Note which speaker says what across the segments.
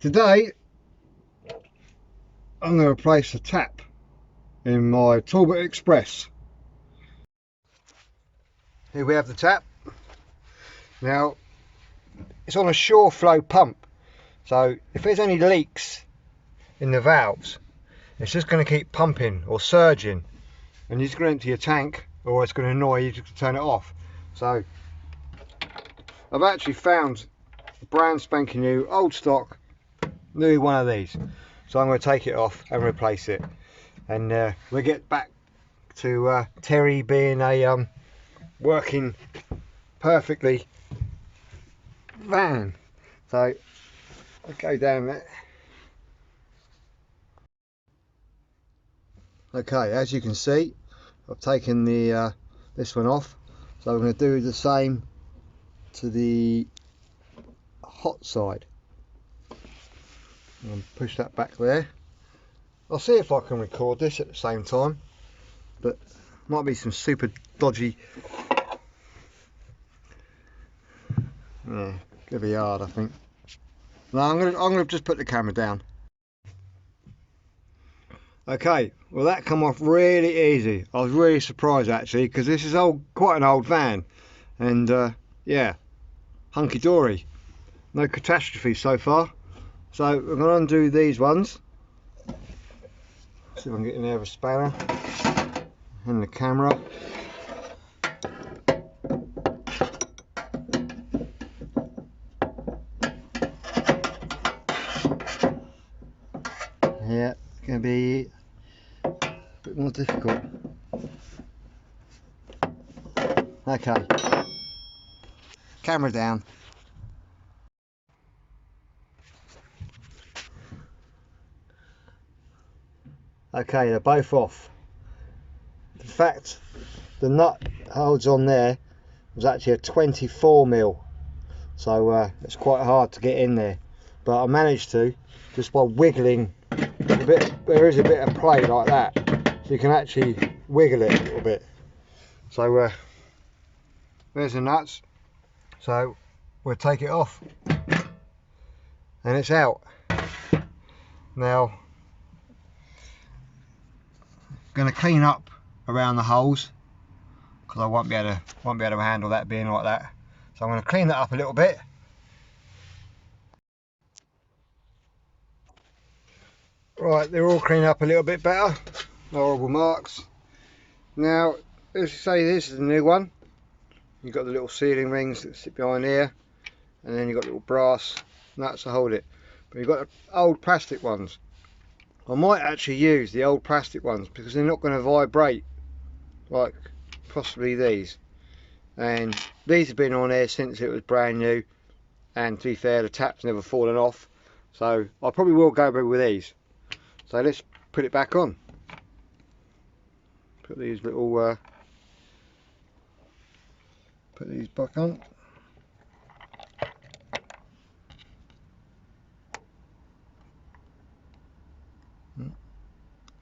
Speaker 1: Today I'm going to replace the tap in my Talbot Epress. Here we have the tap. Now it's on a shore flow pump, so if there's any leaks in the valves, it's just going to keep pumping or surging, and you're just going to empty your tank, or it's going to annoy you to turn it off. So I've actually found a brand spanking new, old stock, new one of these. So I'm going to take it off and replace it, and we'll get back to Terry being a working perfectly van. So I'll go down there. Okay, as you can see, I've taken the this one off, so I'm going to do the same to the hot side. And push that back there. I'll see if I can record this at the same time, but might be some super dodgy. Yeah, gonna be hard, I think. No, I'm gonna just put the camera down. Okay, well that come off really easy. I was really surprised actually, because this is quite an old van, and yeah, hunky dory, no catastrophe so far. So we're going to undo these ones. See if I can get in there with a spanner and the camera. Yeah, it's going to be a bit more difficult. Okay, camera down. Okay, they're both off. In fact, the nut holds on there was actually a 24mm, so it's quite hard to get in there, but I managed to just by wiggling a bit. There is a bit of play like that, so you can actually wiggle it a little bit. So there's the nuts, so we'll take it off and it's out. Now going to clean up around the holes, because I won't be able to handle that being like that. So I'm going to clean that up a little bit. Right, they're all cleaned up a little bit better. No horrible marks. Now, as you say, this is the new one. You've got the little sealing rings that sit behind here, and then you've got little brass nuts to hold it. But you've got the old plastic ones. I might actually use the old plastic ones because they're not going to vibrate like possibly these, and these have been on there since it was brand new, and to be fair, the tap's never fallen off, so I probably will go with these. So let's put it back on. Put these little put these back on.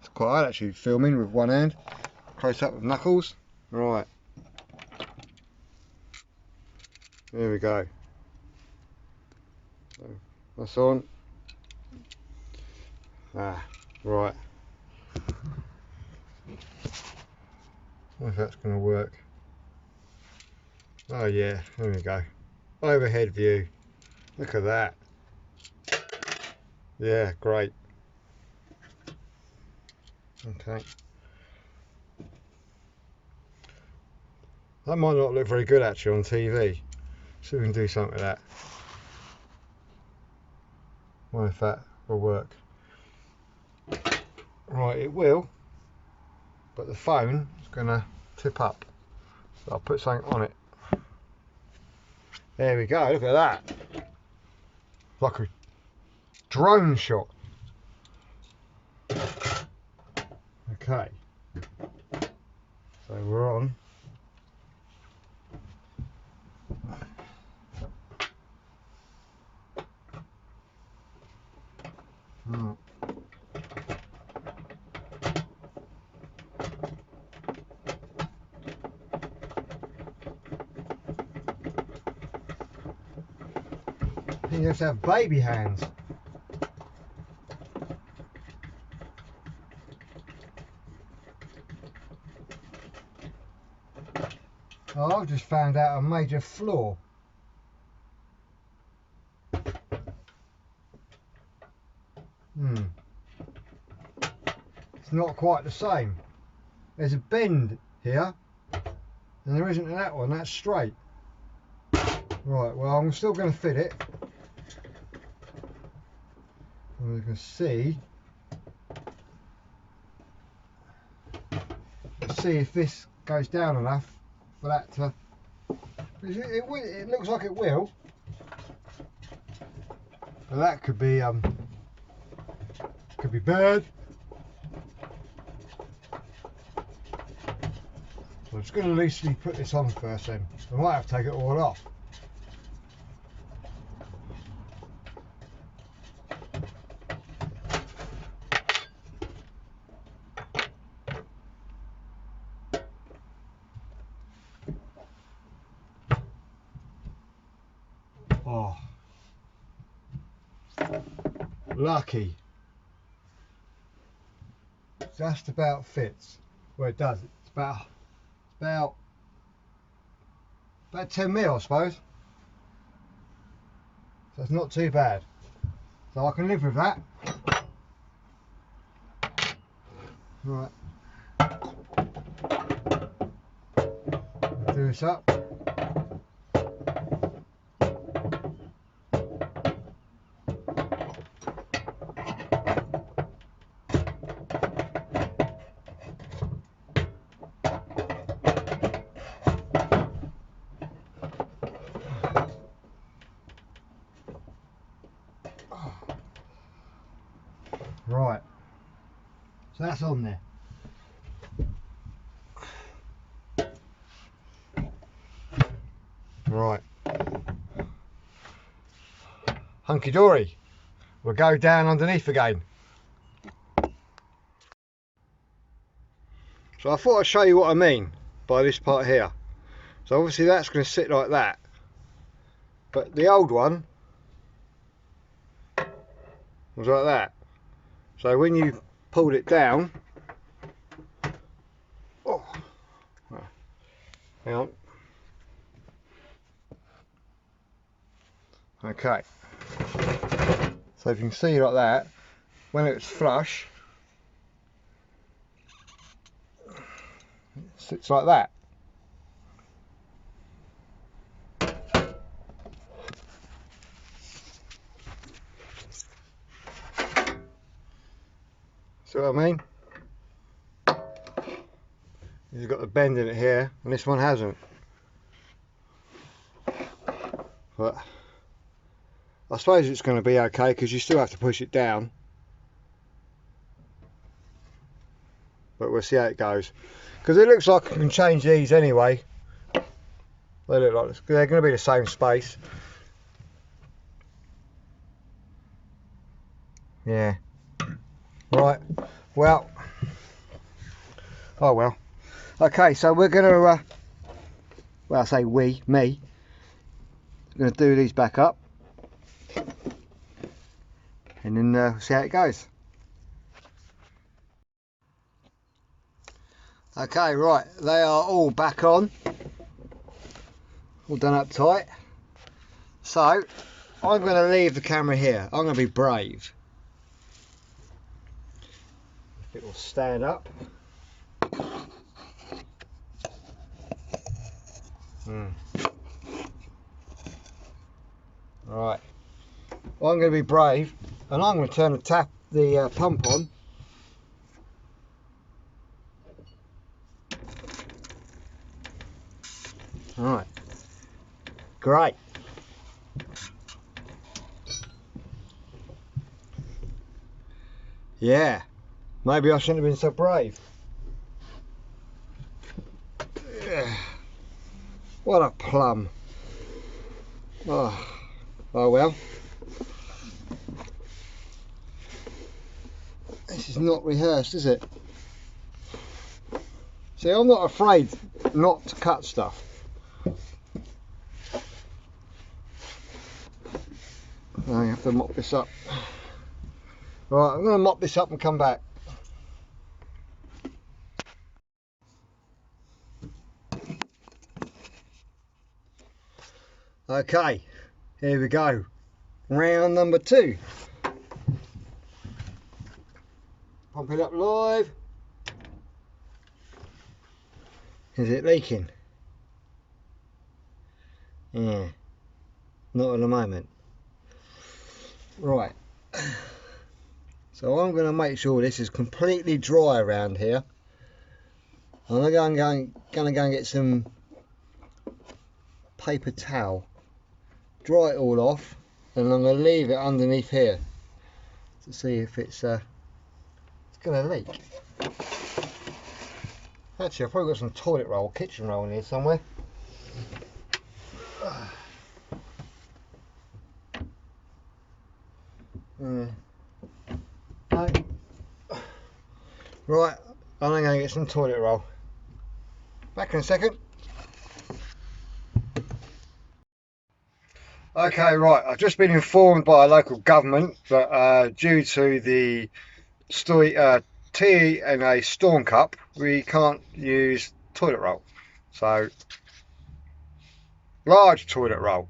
Speaker 1: It's quite hard actually filming with one hand, close up with knuckles. Right, there we go. So that's on. Right. I wonder if that's going to work. Oh yeah, there we go. Overhead view. Look at that. Yeah, great. Okay. That might not look very good actually on TV. See if we can do something with that. Wonder if that will work. Right, it will, but the phone is going to tip up, so I'll put something on it. There we go, look at that, like a drone shot. Okay, so we're on. You just have baby hands. Oh, I've just found out a major flaw. It's not quite the same. There's a bend here, and there isn't in that one. That's straight. Right, well, I'm still going to fit it. And we can see. Let's see if this goes down enough for that to. It looks like it will, but that could be bad. So I'm just going to loosely put this on first. Then I might have to take it all off. Oh, lucky. Just about fits. Well, it does. It's about 10 mil, I suppose. So it's not too bad. So I can live with that. Right. Do this up. Right, so that's on there. Right, hunky dory. We'll go down underneath again. So I thought I'd show you what I mean by this part here. So obviously that's going to sit like that, but the old one was like that. So when you pulled it down, oh, hang on. Okay. So if you can see like that, when it's flush, it sits like that. See what I mean? You've got the bend in it here, and this one hasn't. But I suppose it's going to be okay because you still have to push it down. But we'll see how it goes. Because it looks like I can change these anyway. They look like they're going to be the same space. Yeah. Right. Well. Oh well. Okay, so we're going to, well I say me, going to do these back up. And then see how it goes. Okay, right, they are all back on. All done up tight. So, I'm going to leave the camera here. I'm going to be brave. It will stand up. Right. Well, I'm going to be brave, and I'm going to turn the pump on. Right. Great. Yeah. Maybe I shouldn't have been so brave. Yeah. What a plum. Oh well. This is not rehearsed, is it? See, I'm not afraid not to cut stuff. I have to mop this up. Right, I'm going to mop this up and come back. Okay, here we go. Round number 2. Pump it up live. Is it leaking? Yeah, not at the moment. Right, so I'm going to make sure this is completely dry around here. I'm going to go and get some paper towel, dry it all off, and I'm going to leave it underneath here to see if it's going to leak. Actually, I've probably got some toilet roll, kitchen roll in here somewhere. No. Right, I'm going to get some toilet roll. Back in a second. Okay, right, I've just been informed by a local government that due to the tea in a storm cup, we can't use toilet roll. So, large toilet roll.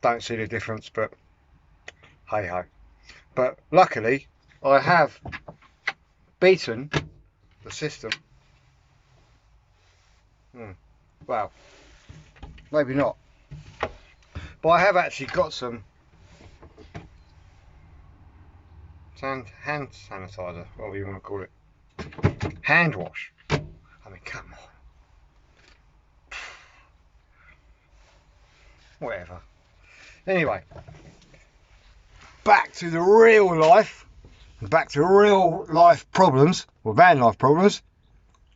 Speaker 1: Don't see the difference, but hey ho. But luckily, I have beaten the system. Well, maybe not. But I have actually got some hand sanitizer, whatever you want to call it. Hand wash. I mean, come on. Whatever. Anyway, back to the real life. Back to real life problems, or van life problems.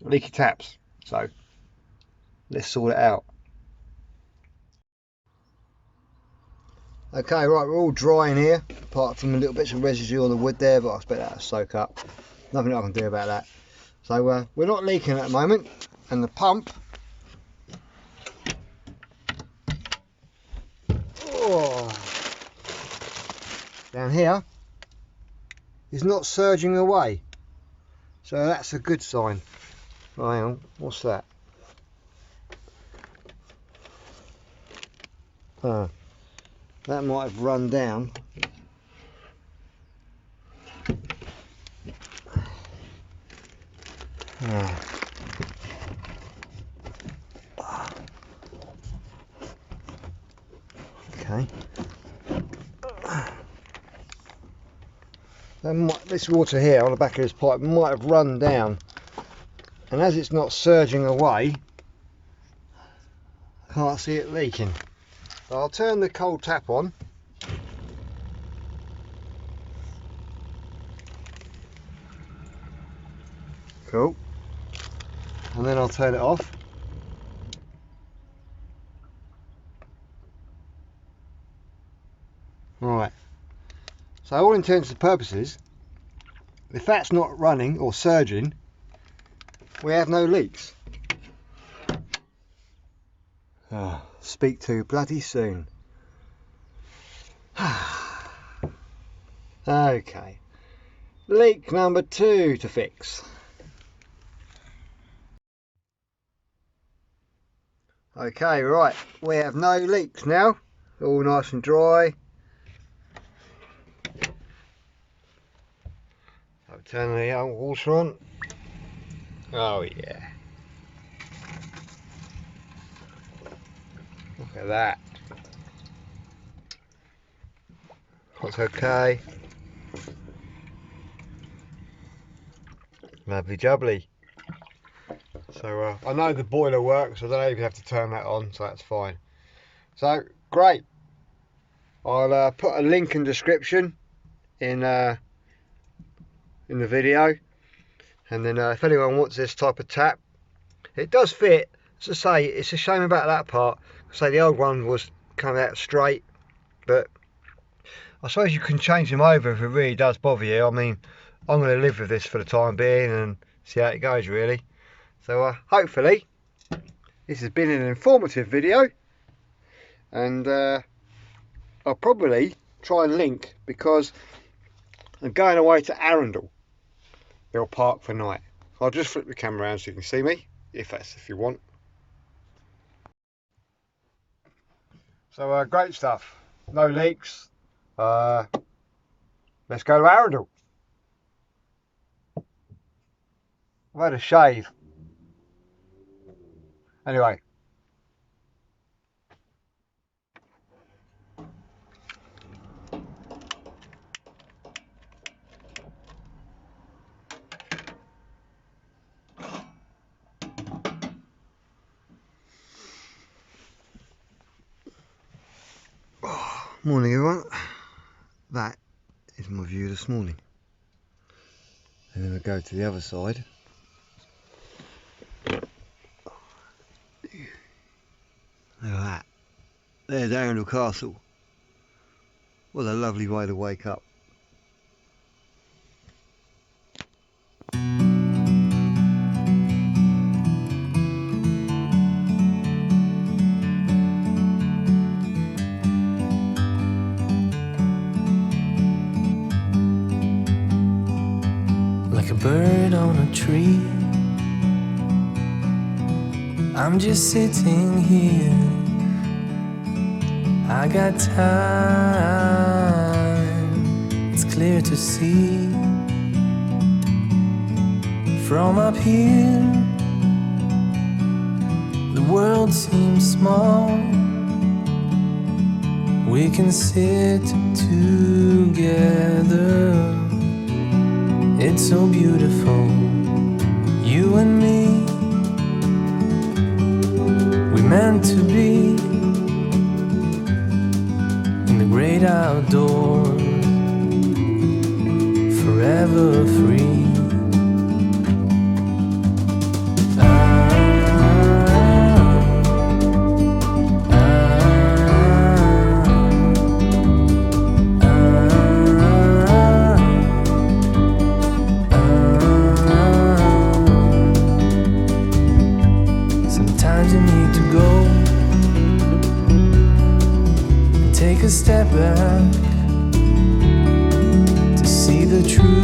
Speaker 1: Leaky taps. So, let's sort it out. Okay, right, we're all dry in here, apart from a little bits of residue on the wood there, but I expect that to soak up. Nothing I can do about that. So we're not leaking at the moment, and the pump down here is not surging away. So that's a good sign. Oh, hang on, what's that? That might have run down. Okay. This water here on the back of this pipe might have run down, and as it's not surging away, I can't see it leaking. So I'll turn the cold tap on. Cool. And then I'll turn it off. Right. So all intents and purposes, if that's not running or surging, we have no leaks. Speak too bloody soon. Okay. Leak number 2 to fix. Okay, right, we have no leaks now, all nice and dry. I'll turn the old water on. Oh yeah. Look at that. That's okay. Lovely jubbly. So I know the boiler works, I don't even have to turn that on, so that's fine. So great. I'll put a link in the description in the video, and then if anyone wants this type of tap, it does fit. As I say, it's a shame about that part. Say the old one was coming out straight, but I suppose you can change them over if it really does bother you. I mean, I'm going to live with this for the time being and see how it goes really. So hopefully this has been an informative video, and I'll probably try and link, because I'm going away to Arundel Park for night. I'll just flip the camera around so you can see me, if you want. So great stuff, no leaks. Let's go to Arundel. I've had a shave. Anyway. Morning everyone. That is my view this morning. And then I go to the other side. Look at that. There's Arundel Castle. What a lovely way to wake up.
Speaker 2: Like a bird on a tree, I'm just sitting here. I got time, it's clear to see. From up here, the world seems small. We can sit together. It's so beautiful, you and me. We meant to be in the great outdoors, forever free. Sometimes you need to go and take a step back to see the truth.